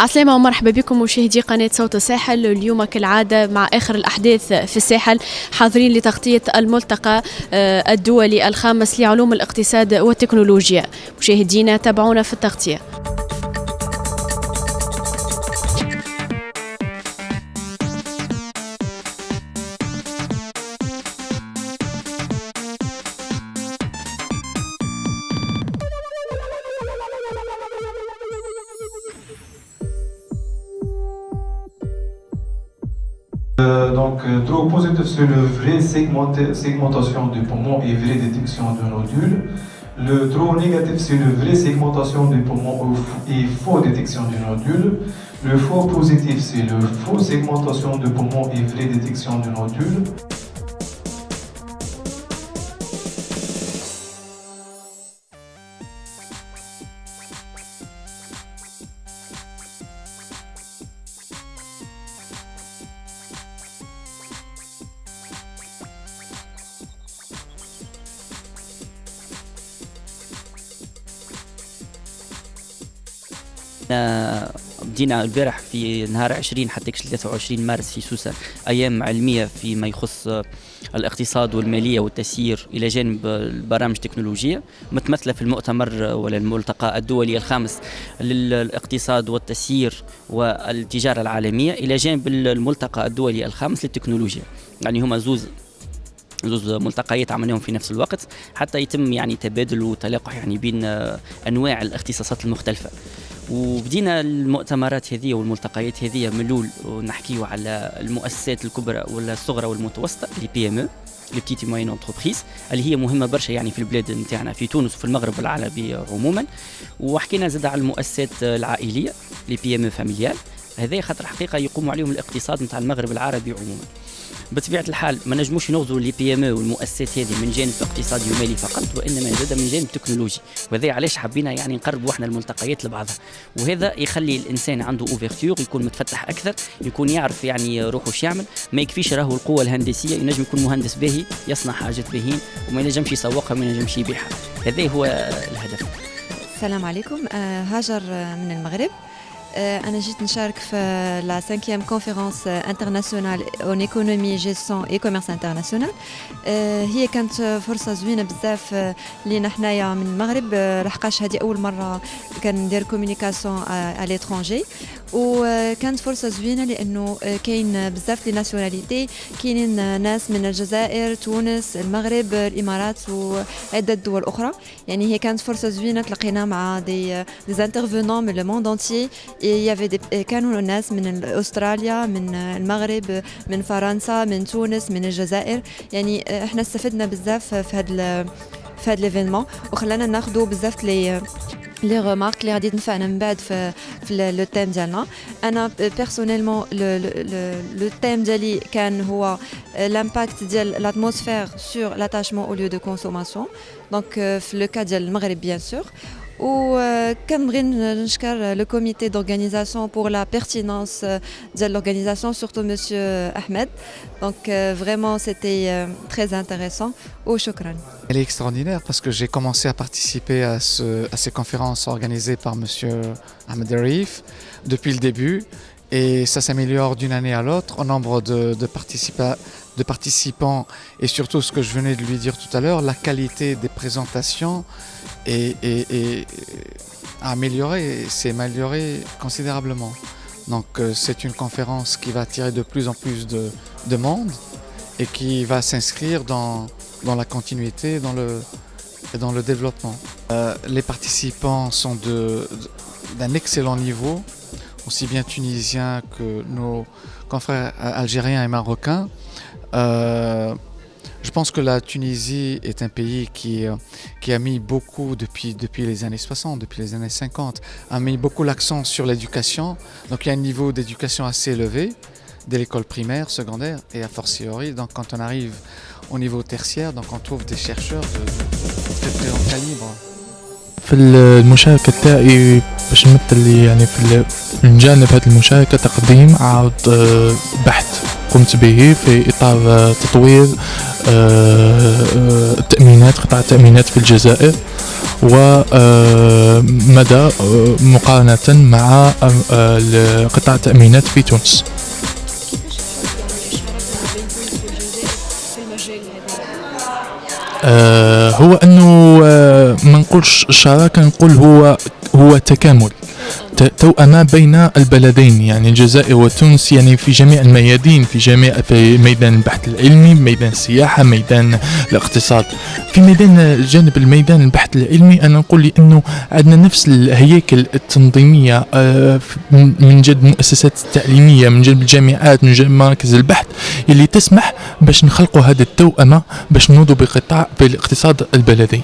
عسلامة ومرحبا بكم مشاهدي قناة صوت الساحل. اليوم كالعادة مع آخر الأحداث في الساحل، حاضرين لتغطية الملتقى الدولي الخامس لعلوم الاقتصاد والتكنولوجيا. مشاهدينا تابعونا في التغطية. Donc, trop positif sur le vrai segmentation du poumon et vraie détection de nodules. Le trop négatif sur le vrai segmentation du poumon et faux détection du nodule. Le faux positif c'est le faux segmentation du poumon et vraie détection du nodule. بدينا البارح في نهار 20 حتى 23 مارس في سوسة أيام علمية فيما يخص الاقتصاد والمالية والتسيير إلى جانب البرامج التكنولوجية متمثلة في المؤتمر ولا الملتقى الدولي الخامس للاقتصاد والتسيير والتجارة العالمية إلى جانب الملتقى الدولي الخامس للتكنولوجيا. يعني هما زوز ملتقيات عملناهم في نفس الوقت حتى يتم يعني تبادل وتلاقح يعني بين أنواع الاختصاصات المختلفة. وبدينا المؤتمرات هذه والملتقيات هذه ملول ونحكيو على المؤسسات الكبرى ولا الصغرى والمتوسطة اللي PME لي بتيت موين انتربريز اللي هي مهمة برشا يعني في البلاد نتاعنا في تونس وفي المغرب العربي عموما. وحكينا زاد على المؤسسات العائلية لي PME فاميليال، هذا خاطر حقيقة يقوم عليهم الاقتصاد نتاع المغرب العربي عموما. بطبيعة الحال ما نجموش نغزو لي PME والمؤسسات هذه من جانب اقتصادي ومالي فقط، وإنما زاد من جانب تكنولوجي. وهذا علاش حبينا يعني نقربوا احنا الملتقيات لبعضها، وهذا يخلي الإنسان عنده اوفرتور، يكون متفتح أكثر، يكون يعرف يعني روحه وش يعمل. ما يكفيش راهو القوة الهندسية، ينجم يكون مهندس باهي يصنع حاجات باهين وما ينجمش يسوقها وما ينجمش يبيعها. هذا هو الهدف. السلام عليكم، هاجر من المغرب. أنا جيت نشارك في لا 5e conférence internationale en économie, gestion et commerce international. هي كانت فرصة زوينة بزاف لينا حنايا من المغرب، لحقاش هذه أول مرة كندير كومونيكاسيون à l'étranger، وكانت فرصة زوينة لأنه كاين بزاف لي ناسيوناليتي، كاينين ناس من الجزائر، تونس، المغرب، الإمارات وعدة دول أخرى. يعني هي كانت فرصة زوينة، تلقينا مع دي انترفونون من لو موند انتيي. كانوا الناس من أستراليا، من المغرب، من فرنسا، من تونس، من الجزائر. يعني احنا استفدنا بزاف في هذا ليفينمون، وخلانا ناخذوا بزاف لي ريمارك اللي غادي تنفعنا من بعد في لو تيم ديالنا. انا بيرسونيلمون لو تيم ديالي كان هو لامباكت ديال لاتموسفير سور لاتاشمون او ليو دو كونسوماسيون، دونك في لو كا ديال المغرب بيان سور. وكنبغي نشكر لو كوميتي دورغانيزاسيون pour la pertinence de l'organisation, surtout monsieur Ahmed. Donc vraiment c'était très intéressant. وشكرا. Elle est extraordinaire parce que j'ai commencé à participer à ces conférences organisées par monsieur Ahmed Arif depuis le début, et ça s'améliore d'une année à l'autre au nombre de participants, et surtout ce que je venais de lui dire tout à l'heure, la qualité des présentations est s'est améliorée considérablement. Donc c'est une conférence qui va attirer de plus en plus de monde et qui va s'inscrire dans la continuité et dans le développement. Les participants sont d'un excellent niveau, aussi bien tunisiens que nos confrères algériens et marocains. Je pense que la Tunisie est un pays qui a mis beaucoup, depuis les années 60, depuis les années 50, a mis beaucoup l'accent sur l'éducation. Donc il y a un niveau d'éducation assez élevé, dès l'école primaire, secondaire et a fortiori. Donc quand on arrive au niveau tertiaire, donc on trouve des chercheurs de très haut calibre. في المشاركة تاعي باش نمثل لي يعني في الجانب هذه المشاركة تقديم عرض بحث قمت به في إطار تطوير التأمينات، قطاع التأمينات في الجزائر. ومدى مقارنة مع قطاع التأمينات في تونس. هو أنه ما نقولش شراكة، نقول هو تكامل، توأمة بين البلدين، يعني الجزائر وتونس، يعني في جميع الميادين، في ميدان البحث العلمي، ميدان السياحة، ميدان الاقتصاد. في ميدان جانب الميدان البحث العلمي أنا نقول لي أنه عندنا نفس الهياكل التنظيمية من جد المؤسسات التعليمية، من جد الجامعات، من جد مراكز البحث اللي تسمح باش نخلقوا هذه التوأمة باش نوضوا بالاقتصاد البلدي.